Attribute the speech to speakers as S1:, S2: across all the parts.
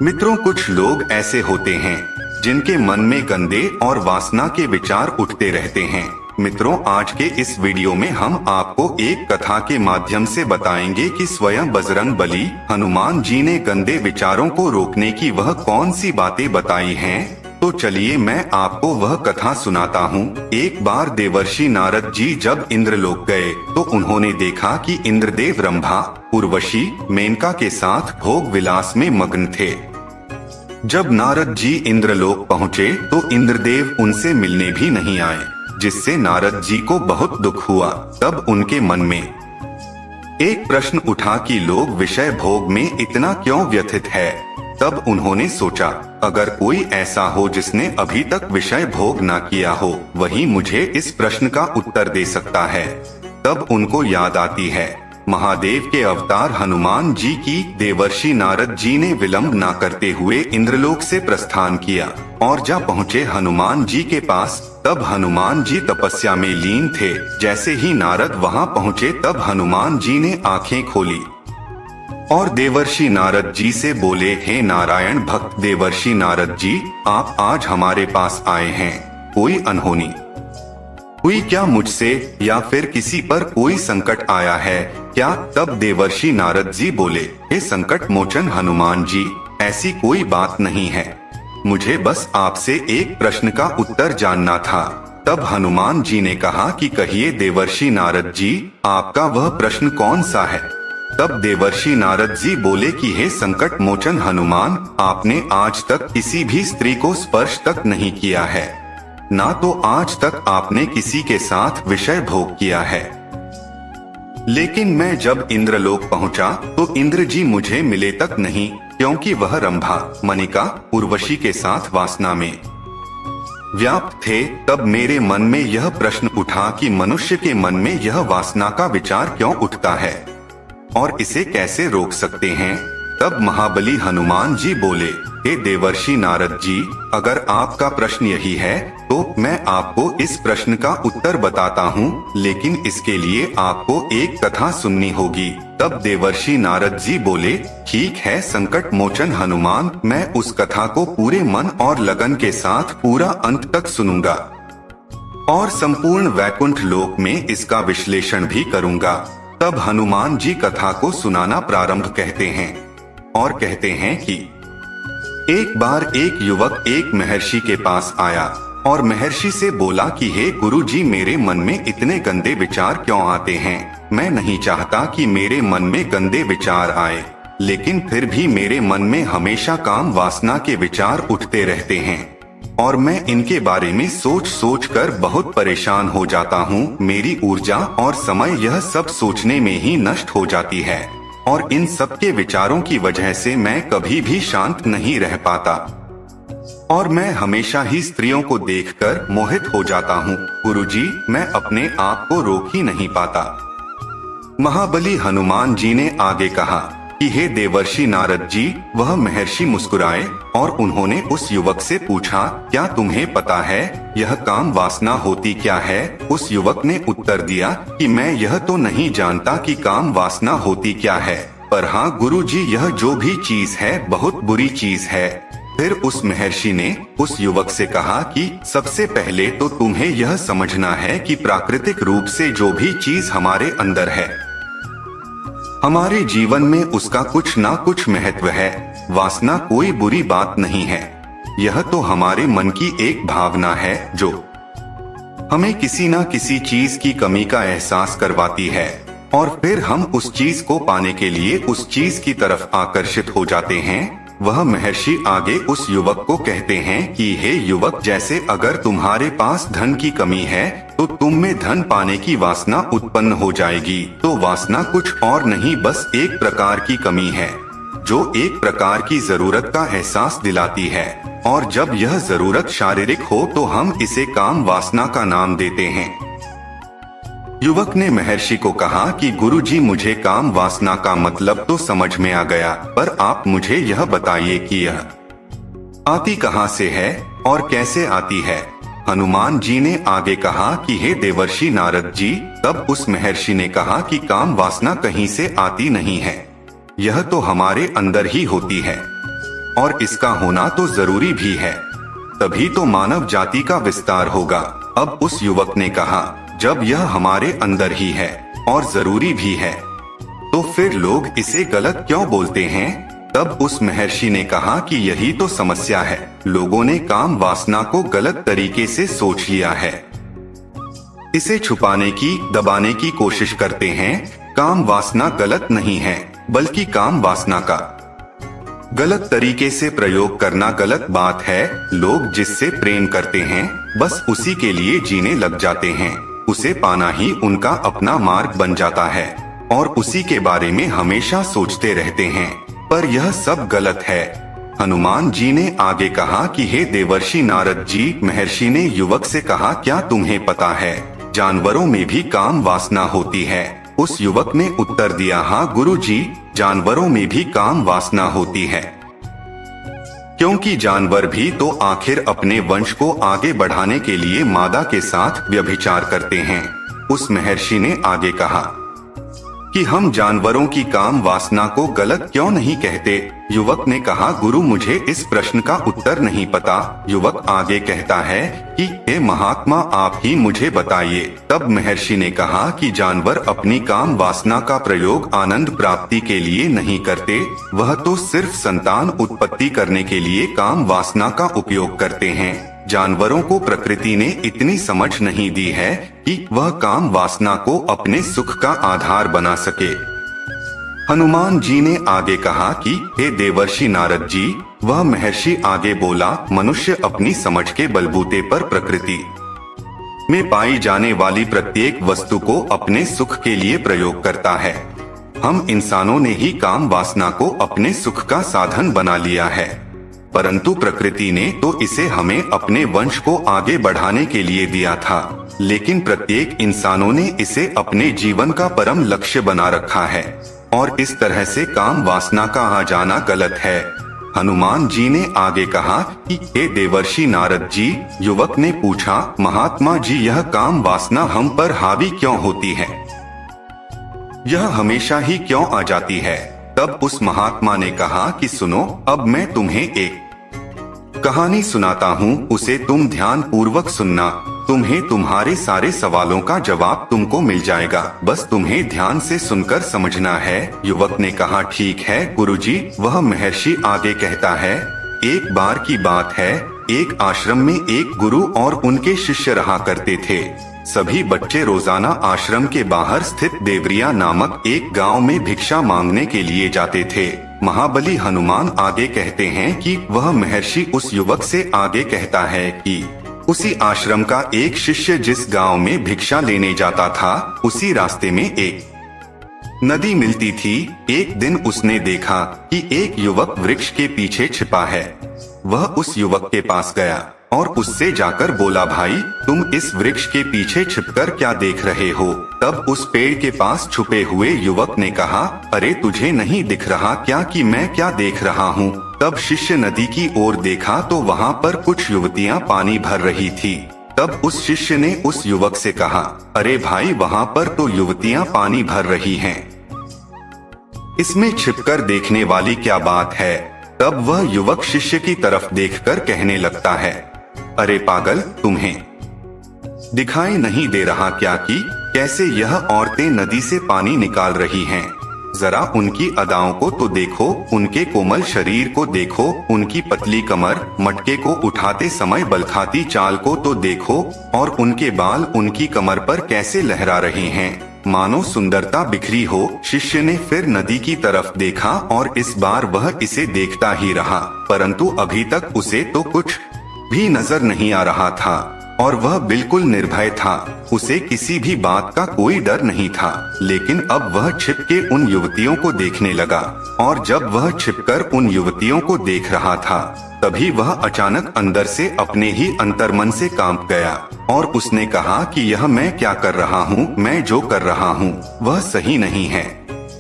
S1: मित्रों, कुछ लोग ऐसे होते हैं जिनके मन में गंदे और वासना के विचार उठते रहते हैं। मित्रों, आज के इस वीडियो में हम आपको एक कथा के माध्यम से बताएंगे कि स्वयं बजरंग बली हनुमान जी ने गंदे विचारों को रोकने की वह कौन सी बातें बताई हैं। तो चलिए मैं आपको वह कथा सुनाता हूँ। एक बार देवर्षि नारद जी जब इंद्रलोक गए तो उन्होंने देखा कि इंद्रदेव रंभा, उर्वशी, मेनका के साथ भोग विलास में मग्न थे। जब नारद जी इंद्रलोक पहुँचे तो इंद्रदेव उनसे मिलने भी नहीं आए, जिससे नारद जी को बहुत दुख हुआ। तब उनके मन में एक प्रश्न उठा कि लोग विषय भोग में इतना क्यों व्यथित है। तब उन्होंने सोचा, अगर कोई ऐसा हो जिसने अभी तक विषय भोग ना किया हो, वही मुझे इस प्रश्न का उत्तर दे सकता है। तब उनको याद आती है महादेव के अवतार हनुमान जी की। देवर्षि नारद जी ने विलंब ना करते हुए इंद्रलोक से प्रस्थान किया और जा पहुँचे हनुमान जी के पास। तब हनुमान जी तपस्या में लीन थे। जैसे ही नारद वहां पहुँचे तब हनुमान जी ने आंखें खोली और देवर्षि नारद जी से बोले, हे नारायण भक्त देवर्षि नारद जी, आप आज हमारे पास आए हैं। कोई अनहोनी हुई क्या मुझसे, या फिर किसी पर कोई संकट आया है क्या? तब देवर्षि नारद जी बोले, हे संकट मोचन हनुमान जी, ऐसी कोई बात नहीं है। मुझे बस आपसे एक प्रश्न का उत्तर जानना था। तब हनुमान जी ने कहा कि कहिए देवर्षि नारद जी, आपका वह प्रश्न कौन सा है? तब देवर्षि नारद जी बोले कि हे संकट मोचन हनुमान, आपने आज तक किसी भी स्त्री को स्पर्श तक नहीं किया है, ना तो आज तक आपने किसी के साथ विषय भोग किया है। लेकिन मैं जब इंद्रलोक पहुंचा तो इंद्र जी मुझे मिले तक नहीं, क्योंकि वह रंभा, मनिका, उर्वशी के साथ वासना में व्याप्त थे। तब मेरे मन में यह प्रश्न उठा कि मनुष्य के मन में यह वासना का विचार क्यों उठता है और इसे कैसे रोक सकते हैं। तब महाबली हनुमान जी बोले, हे देवर्षि नारद जी, अगर आपका प्रश्न यही है तो मैं आपको इस प्रश्न का उत्तर बताता हूँ, लेकिन इसके लिए आपको एक कथा सुननी होगी। तब देवर्षि नारद जी बोले, ठीक है संकट मोचन हनुमान, मैं उस कथा को पूरे मन और लगन के साथ पूरा अंत तक सुनूंगा और संपूर्ण वैकुंठ लोक में इसका विश्लेषण भी करूंगा। तब हनुमान जी कथा को सुनाना प्रारंभ कहते हैं और कहते हैं कि एक बार एक युवक एक महर्षि के पास आया और महर्षि से बोला कि हे गुरुजी, मेरे मन में इतने गंदे विचार क्यों आते हैं? मैं नहीं चाहता कि मेरे मन में गंदे विचार आए, लेकिन फिर भी मेरे मन में हमेशा काम वासना के विचार उठते रहते हैं और मैं इनके बारे में सोच सोच कर बहुत परेशान हो जाता हूँ। मेरी ऊर्जा और समय यह सब सोचने में ही नष्ट हो जाती है और इन सब के विचारों की वजह से मैं कभी भी शांत नहीं रह पाता और मैं हमेशा ही स्त्रियों को देखकर मोहित हो जाता हूँ। गुरुजी, मैं अपने आप को रोक ही नहीं पाता। महाबली हनुमान जी ने आगे कहा कि हे देवर्षि नारद जी, वह महर्षि मुस्कुराए और उन्होंने उस युवक से पूछा, क्या तुम्हें पता है यह काम वासना होती क्या है? उस युवक ने उत्तर दिया कि मैं यह तो नहीं जानता कि काम वासना होती क्या है, पर हाँ गुरुजी, यह जो भी चीज है बहुत बुरी चीज है। फिर उस महर्षि ने उस युवक से कहा कि सबसे पहले तो तुम्हें यह समझना है कि प्राकृतिक रूप से जो भी चीज हमारे अंदर है, हमारे जीवन में उसका कुछ ना कुछ महत्व है। वासना कोई बुरी बात नहीं है, यह तो हमारे मन की एक भावना है जो हमें किसी ना किसी चीज की कमी का एहसास करवाती है और फिर हम उस चीज को पाने के लिए उस चीज की तरफ आकर्षित हो जाते हैं। वह महर्षि आगे उस युवक को कहते हैं कि हे युवक, जैसे अगर तुम्हारे पास धन की कमी है तो तुम में धन पाने की वासना उत्पन्न हो जाएगी। तो वासना कुछ और नहीं, बस एक प्रकार की कमी है जो एक प्रकार की जरूरत का एहसास दिलाती है और जब यह जरूरत शारीरिक हो तो हम इसे काम वासना का नाम देते हैं। युवक ने महर्षि को कहा कि गुरुजी, मुझे काम वासना का मतलब तो समझ में आ गया, पर आप मुझे यह बताइए कि यह आती कहाँ से है और कैसे आती है। हनुमान जी ने आगे कहा कि हे देवर्षि नारद जी, तब उस महर्षि ने कहा कि काम वासना कहीं से आती नहीं है, यह तो हमारे अंदर ही होती है। और इसका होना तो जरूरी भी है, तभी तो मानव जाति का विस्तार होगा। अब उस युवक ने कहा, जब यह हमारे अंदर ही है और जरूरी भी है, तो फिर लोग इसे गलत क्यों बोलते हैं? तब उस महर्षि ने कहा कि यही तो समस्या है, लोगों ने काम वासना को गलत तरीके से सोच लिया है। इसे छुपाने की, दबाने की कोशिश करते हैं। काम वासना गलत नहीं है, बल्कि काम वासना का गलत तरीके से प्रयोग करना गलत बात है। लोग जिससे प्रेम करते हैं, बस उसी के लिए जीने लग जाते हैं। उसे पाना ही उनका अपना मार्ग बन जाता है और उसी के बारे में हमेशा सोचते रहते हैं, पर यह सब गलत है। हनुमान जी ने आगे कहा कि हे देवर्षि नारद जी, महर्षि ने युवक से कहा, क्या तुम्हें पता है जानवरों में भी काम वासना होती है? उस युवक ने उत्तर दिया, हाँ गुरु जी, जानवरों में भी काम वासना होती है, क्योंकि जानवर भी तो आखिर अपने वंश को आगे बढ़ाने के लिए मादा के साथ व्यभिचार करते हैं। उस महर्षि ने आगे कहा कि हम जानवरों की काम वासना को गलत क्यों नहीं कहते? युवक ने कहा, गुरु मुझे इस प्रश्न का उत्तर नहीं पता। युवक आगे कहता है कि हे महात्मा, आप ही मुझे बताइए। तब महर्षि ने कहा कि जानवर अपनी काम वासना का प्रयोग आनंद प्राप्ति के लिए नहीं करते, वह तो सिर्फ संतान उत्पत्ति करने के लिए काम वासना का उपयोग करते हैं। जानवरों को प्रकृति ने इतनी समझ नहीं दी है कि वह काम वासना को अपने सुख का आधार बना सके। हनुमान जी ने आगे कहा कि हे देवर्षि नारद जी, वह महर्षि आगे बोला, मनुष्य अपनी समझ के बलबूते पर प्रकृति में पाई जाने वाली प्रत्येक वस्तु को अपने सुख के लिए प्रयोग करता है। हम इंसानों ने ही काम वासना को अपने सुख का साधन बना लिया है, परंतु प्रकृति ने तो इसे हमें अपने वंश को आगे बढ़ाने के लिए दिया था। लेकिन प्रत्येक इंसानों ने इसे अपने जीवन का परम लक्ष्य बना रखा है और इस तरह से काम वासना का आ जाना गलत है। हनुमान जी ने आगे कहा कि हे देवर्षि नारद जी, युवक ने पूछा, महात्मा जी, यह काम वासना हम पर हावी क्यों होती है? यह हमेशा ही क्यों आ जाती है? तब उस महात्मा ने कहा कि सुनो, अब मैं तुम्हें एक कहानी सुनाता हूँ, उसे तुम ध्यान पूर्वक सुनना। तुम्हें तुम्हारे सारे सवालों का जवाब तुमको मिल जाएगा, बस तुम्हें ध्यान से सुनकर समझना है। युवक ने कहा, ठीक है गुरुजी। वह महर्षि आगे कहता है, एक बार की बात है, एक आश्रम में एक गुरु और उनके शिष्य रहा करते थे। सभी बच्चे रोजाना आश्रम के बाहर स्थित देवरिया नामक एक गांव में भिक्षा मांगने के लिए जाते थे। महाबली हनुमान आगे कहते हैं कि वह महर्षि उस युवक से आगे कहता है कि उसी आश्रम का एक शिष्य जिस गांव में भिक्षा लेने जाता था, उसी रास्ते में एक नदी मिलती थी। एक दिन उसने देखा कि एक युवक वृक्ष के पीछे छिपा है। वह उस युवक के पास गया और उससे जाकर बोला, भाई तुम इस वृक्ष के पीछे छिपकर क्या देख रहे हो? तब उस पेड़ के पास छुपे हुए युवक ने कहा, अरे तुझे नहीं दिख रहा क्या कि मैं क्या देख रहा हूँ? तब शिष्य नदी की ओर देखा तो वहाँ पर कुछ युवतियाँ पानी भर रही थी। तब उस शिष्य ने उस युवक से कहा, अरे भाई वहाँ पर तो युवतियाँ पानी भर रही हैं, इसमें छिपकर देखने वाली क्या बात है? तब वह युवक शिष्य की तरफ देखकर कहने लगता है, अरे पागल, तुम्हें दिखाई नहीं दे रहा क्या कि कैसे यह औरतें नदी से पानी निकाल रही हैं? जरा उनकी अदाओं को तो देखो, उनके कोमल शरीर को देखो, उनकी पतली कमर, मटके को उठाते समय बलखाती चाल को तो देखो, और उनके बाल उनकी कमर पर कैसे लहरा रहे हैं, मानो सुंदरता बिखरी हो। शिष्य ने फिर नदी की तरफ देखा और इस बार वह इसे देखता ही रहा, परंतु अभी तक उसे तो कुछ भी नजर नहीं आ रहा था और वह बिल्कुल निर्भय था। उसे किसी भी बात का कोई डर नहीं था। लेकिन अब वह छिपके उन युवतियों को देखने लगा, और जब वह छिपकर उन युवतियों को देख रहा था, तभी वह अचानक अंदर से अपने ही अंतर्मन से कांप गया और उसने कहा कि यह मैं क्या कर रहा हूँ? मैं जो कर रहा हूँ वह सही नहीं है,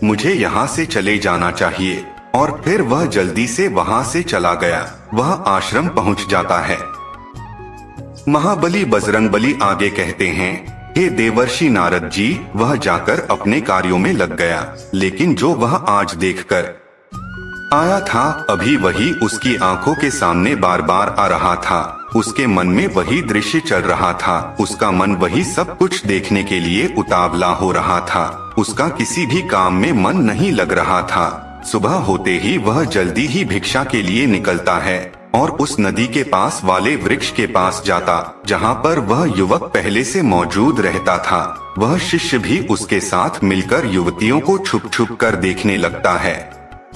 S1: मुझे यहाँ से चले जाना चाहिए। और फिर वह जल्दी से वहाँ से चला गया। वह आश्रम पहुँच जाता है। महाबली बजरंगबली आगे कहते हैं, हे देवर्षि नारद जी, वह जाकर अपने कार्यों में लग गया, लेकिन जो वह आज देखकर आया था, अभी वही उसकी आंखों के सामने बार बार आ रहा था। उसके मन में वही दृश्य चल रहा था। उसका मन वही सब कुछ देखने के लिए उतावला हो रहा था। उसका किसी भी काम में मन नहीं लग रहा था। सुबह होते ही वह जल्दी ही भिक्षा के लिए निकलता है और उस नदी के पास वाले वृक्ष के पास जाता, जहाँ पर वह युवक पहले से मौजूद रहता था। वह शिष्य भी उसके साथ मिलकर युवतियों को छुप छुप कर देखने लगता है।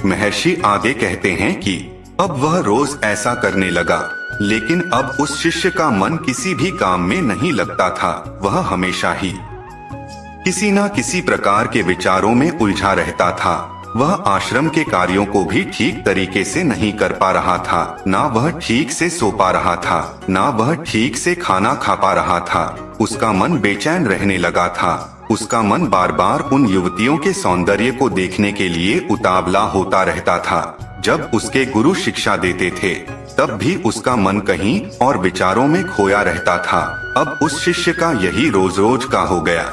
S1: महर्षि आगे कहते हैं कि अब वह रोज ऐसा करने लगा, लेकिन अब उस शिष्य का मन किसी भी काम में नहीं लगता था। वह हमेशा ही किसी न किसी प्रकार के विचारों में उलझा रहता था। वह आश्रम के कार्यों को भी ठीक तरीके से नहीं कर पा रहा था। ना वह ठीक से सो पा रहा था, ना वह ठीक से खाना खा पा रहा था। उसका मन बेचैन रहने लगा था। उसका मन बार बार उन युवतियों के सौंदर्य को देखने के लिए उतावला होता रहता था। जब उसके गुरु शिक्षा देते थे, तब भी उसका मन कहीं और विचारों में खोया रहता था। अब उस शिष्य का यही रोज रोज का हो गया।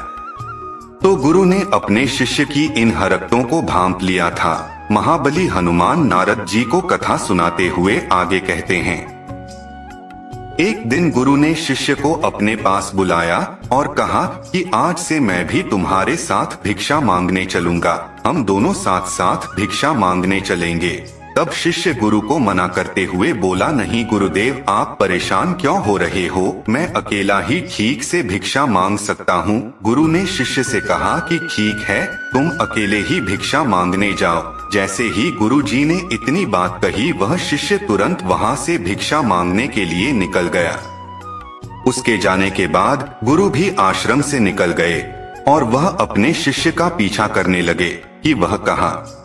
S1: तो गुरु ने अपने शिष्य की इन हरकतों को भांप लिया था। महाबली हनुमान नारद जी को कथा सुनाते हुए आगे कहते हैं, एक दिन गुरु ने शिष्य को अपने पास बुलाया और कहा कि आज से मैं भी तुम्हारे साथ भिक्षा मांगने चलूंगा। हम दोनों साथ साथ भिक्षा मांगने चलेंगे। तब शिष्य गुरु को मना करते हुए बोला, नहीं गुरुदेव, आप परेशान क्यों हो रहे हो? मैं अकेला ही ठीक से भिक्षा मांग सकता हूँ। गुरु ने शिष्य से कहा कि ठीक है, तुम अकेले ही भिक्षा मांगने जाओ। जैसे ही गुरु जी ने इतनी बात कही, वह शिष्य तुरंत वहाँ से भिक्षा मांगने के लिए निकल गया। उसके जाने के बाद गुरु भी आश्रम से निकल गए और वह अपने शिष्य का पीछा करने लगे कि वह कहाँ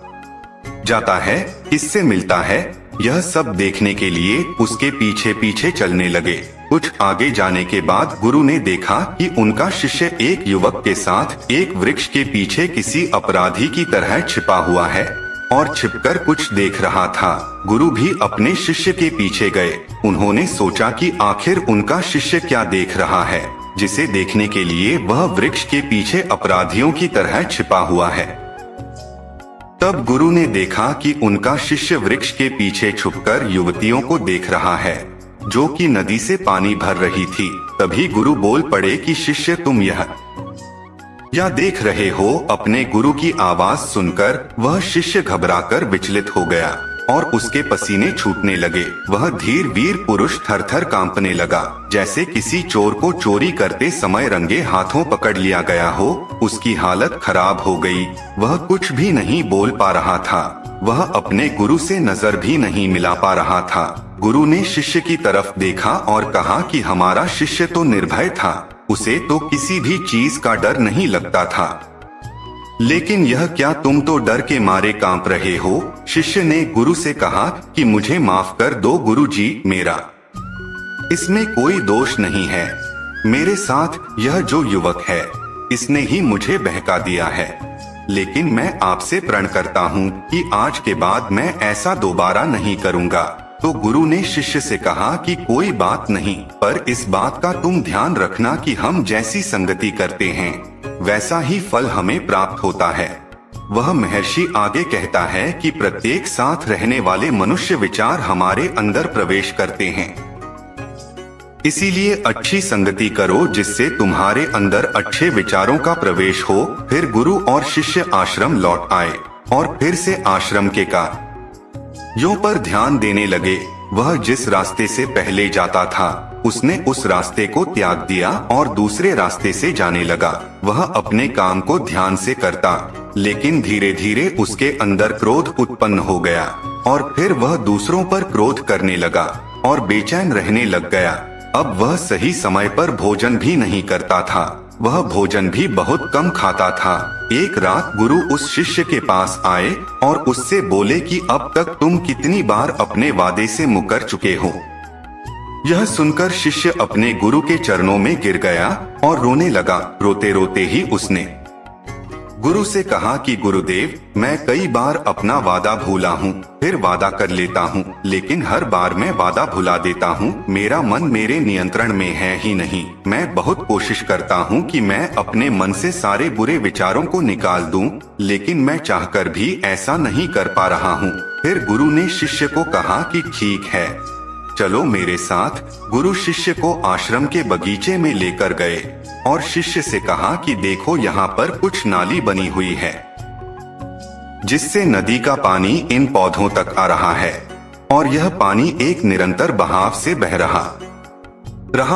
S1: जाता है, किससे मिलता है। यह सब देखने के लिए उसके पीछे पीछे चलने लगे। कुछ आगे जाने के बाद गुरु ने देखा कि उनका शिष्य एक युवक के साथ एक वृक्ष के पीछे किसी अपराधी की तरह छिपा हुआ है और छिपकर कुछ देख रहा था। गुरु भी अपने शिष्य के पीछे गए। उन्होंने सोचा कि आखिर उनका शिष्य क्या देख रहा है, जिसे देखने के लिए वह वृक्ष के पीछे अपराधियों की तरह छिपा हुआ है। तब गुरु ने देखा कि उनका शिष्य वृक्ष के पीछे छुपकर युवतियों को देख रहा है, जो कि नदी से पानी भर रही थी। तभी गुरु बोल पड़े कि शिष्य, तुम यह देख रहे हो? अपने गुरु की आवाज सुनकर वह शिष्य घबराकर विचलित हो गया और उसके पसीने छूटने लगे। वह धीर वीर पुरुष थर थर कांपने लगा, जैसे किसी चोर को चोरी करते समय रंगे हाथों पकड़ लिया गया हो। उसकी हालत खराब हो गई। वह कुछ भी नहीं बोल पा रहा था। वह अपने गुरु से नजर भी नहीं मिला पा रहा था। गुरु ने शिष्य की तरफ देखा और कहा कि हमारा शिष्य तो निर्भय था, उसे तो किसी भी चीज का डर नहीं लगता था, लेकिन यह क्या, तुम तो डर के मारे कांप रहे हो? शिष्य ने गुरु से कहा कि मुझे माफ कर दो गुरु जी, मेरा इसमें कोई दोष नहीं है। मेरे साथ यह जो युवक है, इसने ही मुझे बहका दिया है। लेकिन मैं आपसे प्रण करता हूँ कि आज के बाद मैं ऐसा दोबारा नहीं करूँगा। तो गुरु ने शिष्य से कहा कि कोई बात नहीं, पर इस बात का तुम ध्यान रखना कि हम जैसी संगति करते हैं, वैसा ही फल हमें प्राप्त होता है। वह महर्षि आगे कहता है कि प्रत्येक साथ रहने वाले मनुष्य विचार हमारे अंदर प्रवेश करते हैं। इसीलिए अच्छी संगति करो जिससे तुम्हारे अंदर अच्छे विचारों का प्रवेश हो। फिर गुरु और शिष्य आश्रम लौट आए और फिर से आश्रम के कार्यों पर ध्यान देने लगे। वह जिस रास्ते से पहले जाता था, उसने उस रास्ते को त्याग दिया और दूसरे रास्ते से जाने लगा। वह अपने काम को ध्यान से करता, लेकिन धीरे धीरे उसके अंदर क्रोध उत्पन्न हो गया और फिर वह दूसरों पर क्रोध करने लगा और बेचैन रहने लग गया। अब वह सही समय पर भोजन भी नहीं करता था। वह भोजन भी बहुत कम खाता था। एक रात गुरु उस शिष्य के पास आए और उससे बोले कि अब तक तुम कितनी बार अपने वादे से मुकर चुके हो। यह सुनकर शिष्य अपने गुरु के चरणों में गिर गया और रोने लगा। रोते रोते ही उसने गुरु से कहा कि गुरुदेव, मैं कई बार अपना वादा भूला हूँ, फिर वादा कर लेता हूँ, लेकिन हर बार मैं वादा भुला देता हूँ। मेरा मन मेरे नियंत्रण में है ही नहीं। मैं बहुत कोशिश करता हूँ कि मैं अपने मन से सारे बुरे विचारों को निकाल दूं, लेकिन मैं चाहकर भी ऐसा नहीं कर पा रहा हूँ। फिर गुरु ने शिष्य को कहा कि ठीक है, चलो मेरे साथ। गुरु शिष्य को आश्रम के बगीचे में लेकर गए और शिष्य से कहा कि देखो, यहाँ पर कुछ नाली बनी हुई है, जिससे नदी का पानी इन पौधों तक आ रहा है और यह पानी एक निरंतर बहाव से बह रहा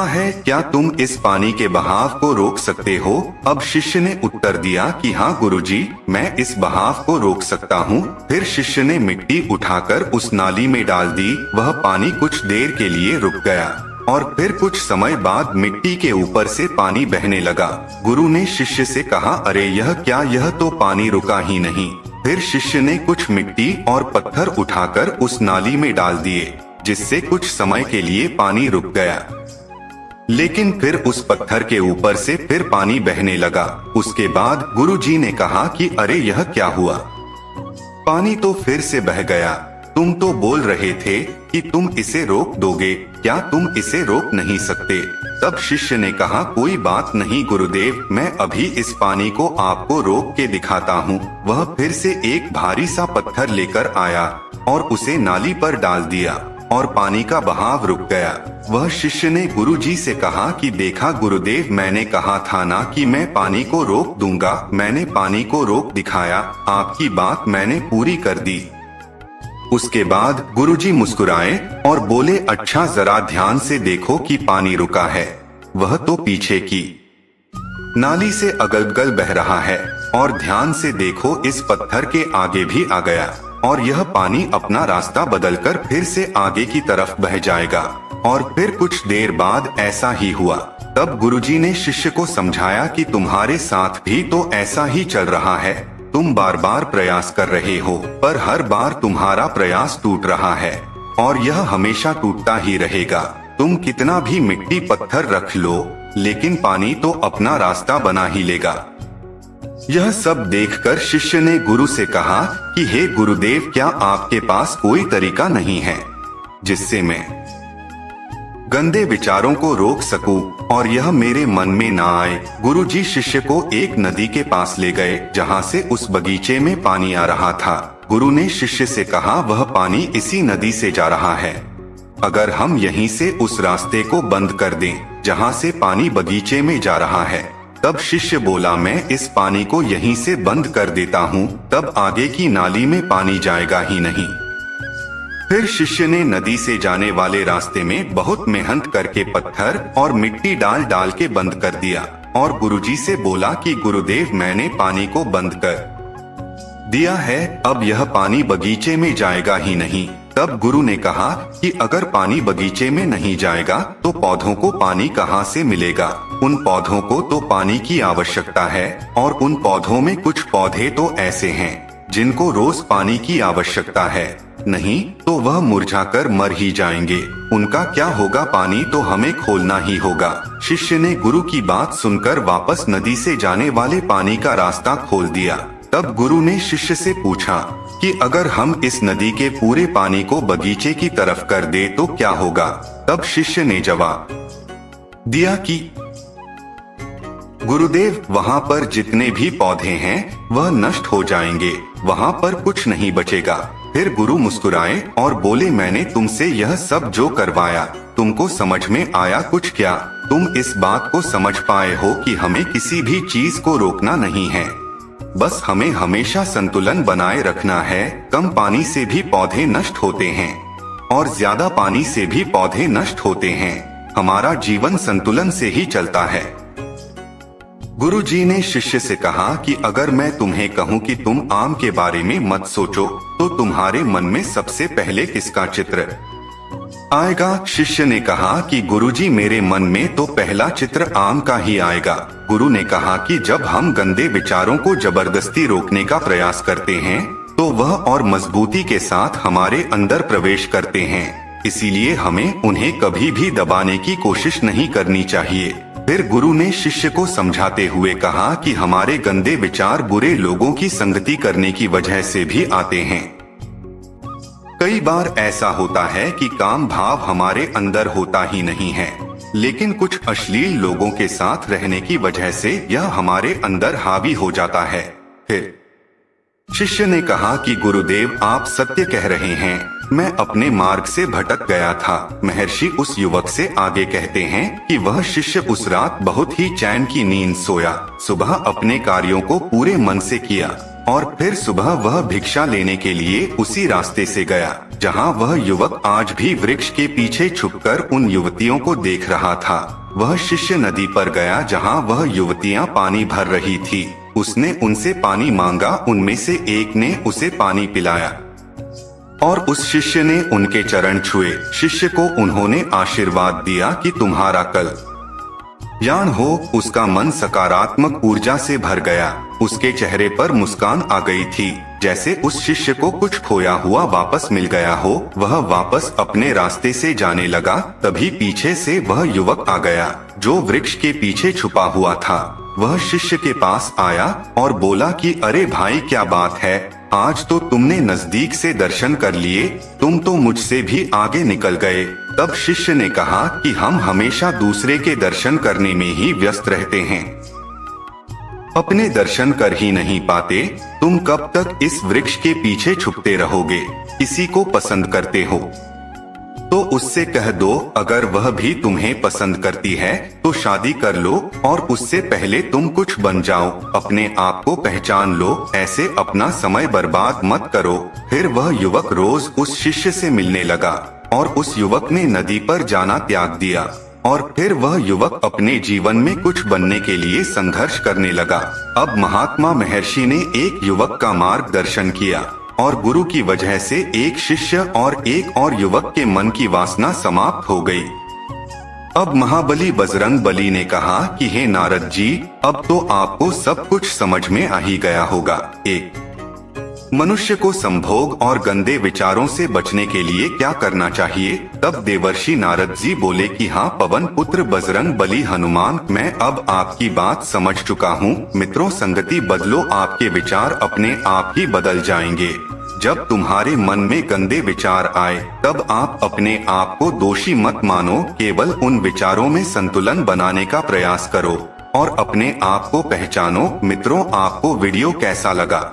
S1: है। क्या तुम इस पानी के बहाव को रोक सकते हो? अब शिष्य ने उत्तर दिया कि हाँ गुरुजी, मैं इस बहाव को रोक सकता हूँ। फिर शिष्य ने मिट्टी उठाकर उस नाली में डाल दी। वह पानी कुछ देर के लिए रुक गया और फिर कुछ समय बाद मिट्टी के ऊपर से पानी बहने लगा। गुरु ने शिष्य से कहा, अरे यह क्या, यह तो पानी रुका ही नहीं। फिर शिष्य ने कुछ मिट्टी और पत्थर उठाकर उस नाली में डाल दिए, जिससे कुछ समय के लिए पानी रुक गया, लेकिन फिर उस पत्थर के ऊपर से फिर पानी बहने लगा। उसके बाद गुरुजी ने कहा कि अरे यह क्या हुआ, पानी तो फिर से बह गया। तुम तो बोल रहे थे कि तुम इसे रोक दोगे, क्या तुम इसे रोक नहीं सकते? तब शिष्य ने कहा, कोई बात नहीं गुरुदेव, मैं अभी इस पानी को आपको रोक के दिखाता हूँ। वह फिर से एक भारी सा पत्थर लेकर आया और उसे नाली पर डाल दिया और पानी का बहाव रुक गया। वह शिष्य ने गुरुजी से कहा कि देखा गुरुदेव, मैंने कहा था ना कि मैं पानी को रोक दूंगा। मैंने पानी को रोक दिखाया, आपकी बात मैंने पूरी कर दी। उसके बाद गुरुजी मुस्कुराए और बोले, अच्छा जरा ध्यान से देखो कि पानी रुका है। वह तो पीछे की नाली से अगल-बगल बह रहा है और ध्यान से देखो, इस पत्थर के आगे भी आ गया और यह पानी अपना रास्ता बदलकर फिर से आगे की तरफ बह जाएगा। और फिर कुछ देर बाद ऐसा ही हुआ। तब गुरुजी ने शिष्य को समझाया कि तुम्हारे साथ भी तो ऐसा ही चल रहा है। तुम बार बार प्रयास कर रहे हो, पर हर बार तुम्हारा प्रयास टूट रहा है और यह हमेशा टूटता ही रहेगा। तुम कितना भी मिट्टी पत्थर रख लो, लेकिन पानी तो अपना रास्ता बना ही लेगा। यह सब देखकर शिष्य ने गुरु से कहा कि हे गुरुदेव, क्या आपके पास कोई तरीका नहीं है जिससे मैं गंदे विचारों को रोक सकूं और यह मेरे मन में ना आए? गुरुजी शिष्य को एक नदी के पास ले गए, जहां से उस बगीचे में पानी आ रहा था। गुरु ने शिष्य से कहा, वह पानी इसी नदी से जा रहा है। अगर हम यहीं से उस रास्ते को बंद कर दें, जहां से पानी बगीचे में जा रहा है। तब शिष्य बोला, मैं इस पानी को यहीं से बंद कर देता हूँ, तब आगे की नाली में पानी जाएगा ही नहीं। फिर शिष्य ने नदी से जाने वाले रास्ते में बहुत मेहनत करके पत्थर और मिट्टी डाल डाल के बंद कर दिया और गुरुजी से बोला कि गुरुदेव, मैंने पानी को बंद कर दिया है, अब यह पानी बगीचे में जाएगा ही नहीं। तब गुरु ने कहा कि अगर पानी बगीचे में नहीं जाएगा तो पौधों को पानी कहाँ से मिलेगा? उन पौधों को तो पानी की आवश्यकता है और उन पौधों में कुछ पौधे तो ऐसे हैं जिनको रोज पानी की आवश्यकता है, नहीं तो वह मुरझाकर मर ही जाएंगे। उनका क्या होगा? पानी तो हमें खोलना ही होगा। शिष्य ने गुरु की बात सुनकर वापस नदी से जाने वाले पानी का रास्ता खोल दिया। तब गुरु ने शिष्य से पूछा कि अगर हम इस नदी के पूरे पानी को बगीचे की तरफ कर दे तो क्या होगा? तब शिष्य ने जवाब दिया कि गुरुदेव, वहाँ पर जितने भी पौधे हैं वह नष्ट हो जाएंगे, वहाँ पर कुछ नहीं बचेगा। फिर गुरु मुस्कुराए और बोले, मैंने तुमसे यह सब जो करवाया, तुमको समझ में आया कुछ क्या? तुम इस बात को समझ पाए हो कि हमें किसी भी चीज को रोकना नहीं है, बस हमें हमेशा संतुलन बनाए रखना है। कम पानी से भी पौधे नष्ट होते हैं और ज्यादा पानी से भी पौधे नष्ट होते हैं। हमारा जीवन संतुलन से ही चलता है। गुरुजी ने शिष्य से कहा कि अगर मैं तुम्हें कहूँ कि तुम आम के बारे में मत सोचो, तो तुम्हारे मन में सबसे पहले किसका चित्र आएगा? शिष्य ने कहा कि गुरुजी, मेरे मन में तो पहला चित्र आम का ही आएगा। गुरु ने कहा कि जब हम गंदे विचारों को जबरदस्ती रोकने का प्रयास करते हैं तो वह और मजबूती के साथ हमारे अंदर प्रवेश करते हैं, इसीलिए हमें उन्हें कभी भी दबाने की कोशिश नहीं करनी चाहिए। फिर गुरु ने शिष्य को समझाते हुए कहा कि हमारे गंदे विचार बुरे लोगों की संगति करने की वजह से भी आते हैं। कई बार ऐसा होता है कि काम भाव हमारे अंदर होता ही नहीं है, लेकिन कुछ अश्लील लोगों के साथ रहने की वजह से यह हमारे अंदर हावी हो जाता है। फिर शिष्य ने कहा कि गुरुदेव, आप सत्य कह रहे हैं, मैं अपने मार्ग से भटक गया था। महर्षि उस युवक से आगे कहते हैं कि वह शिष्य उस रात बहुत ही चैन की नींद सोया, सुबह अपने कार्यों को पूरे मन से किया और फिर सुबह वह भिक्षा लेने के लिए उसी रास्ते से गया जहां वह युवक आज भी वृक्ष के पीछे छुपकर उन युवतियों को देख रहा था। वह शिष्य नदी पर गया जहां वह युवतियां पानी भर रही थी। उसने उनसे पानी मांगा, उनमें से एक ने उसे पानी पिलाया और उस शिष्य ने उनके चरण छुए। शिष्य को उन्होंने आशीर्वाद दिया कि तुम्हारा कल्याण हो। उसका मन सकारात्मक ऊर्जा से भर गया। उसके चेहरे पर मुस्कान आ गई थी, जैसे उस शिष्य को कुछ खोया हुआ वापस मिल गया हो। वह वापस अपने रास्ते से जाने लगा, तभी पीछे से वह युवक आ गया जो वृक्ष के पीछे छुपा हुआ था। वह शिष्य के पास आया और बोला कि अरे भाई, क्या बात है, आज तो तुमने नजदीक से दर्शन कर लिए, तुम तो मुझसे भी आगे निकल गए। तब शिष्य ने कहा कि हम हमेशा दूसरे के दर्शन करने में ही व्यस्त रहते हैं, अपने दर्शन कर ही नहीं पाते। तुम कब तक इस वृक्ष के पीछे छुपते रहोगे? किसी को पसंद करते हो तो उससे कह दो, अगर वह भी तुम्हें पसंद करती है तो शादी कर लो और उससे पहले तुम कुछ बन जाओ। अपने आप को पहचान लो, ऐसे अपना समय बर्बाद मत करो। फिर वह युवक रोज उस शिष्य से मिलने लगा और उस युवक ने नदी पर जाना त्याग दिया और फिर वह युवक अपने जीवन में कुछ बनने के लिए संघर्ष करने लगा। अब महात्मा महर्षि ने एक युवक का मार्गदर्शन किया और गुरु की वजह से एक शिष्य और एक और युवक के मन की वासना समाप्त हो गई। अब महाबली बजरंग बली ने कहा कि हे नारद जी, अब तो आपको सब कुछ समझ में आ ही गया होगा। एक मनुष्य को संभोग और गंदे विचारों से बचने के लिए क्या करना चाहिए? तब देवर्षि नारद जी बोले कि हाँ पवन पुत्र बजरंग बली हनुमान, मैं अब आपकी बात समझ चुका हूँ। मित्रों, संगति बदलो, आपके विचार अपने आप ही बदल जाएंगे। जब तुम्हारे मन में गंदे विचार आए तब आप अपने आप को दोषी मत मानो, केवल उन विचारों में संतुलन बनाने का प्रयास करो और अपने आप को पहचानो। मित्रों, आपको वीडियो कैसा लगा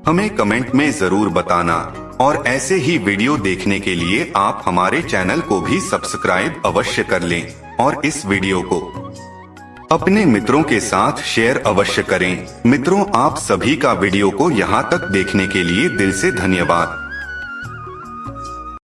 S1: हमें कमेंट में जरूर बताना और ऐसे ही वीडियो देखने के लिए आप हमारे चैनल को भी सब्सक्राइब अवश्य कर लें और इस वीडियो को अपने मित्रों के साथ शेयर अवश्य करें। मित्रों, आप सभी का वीडियो को यहाँ तक देखने के लिए दिल से धन्यवाद।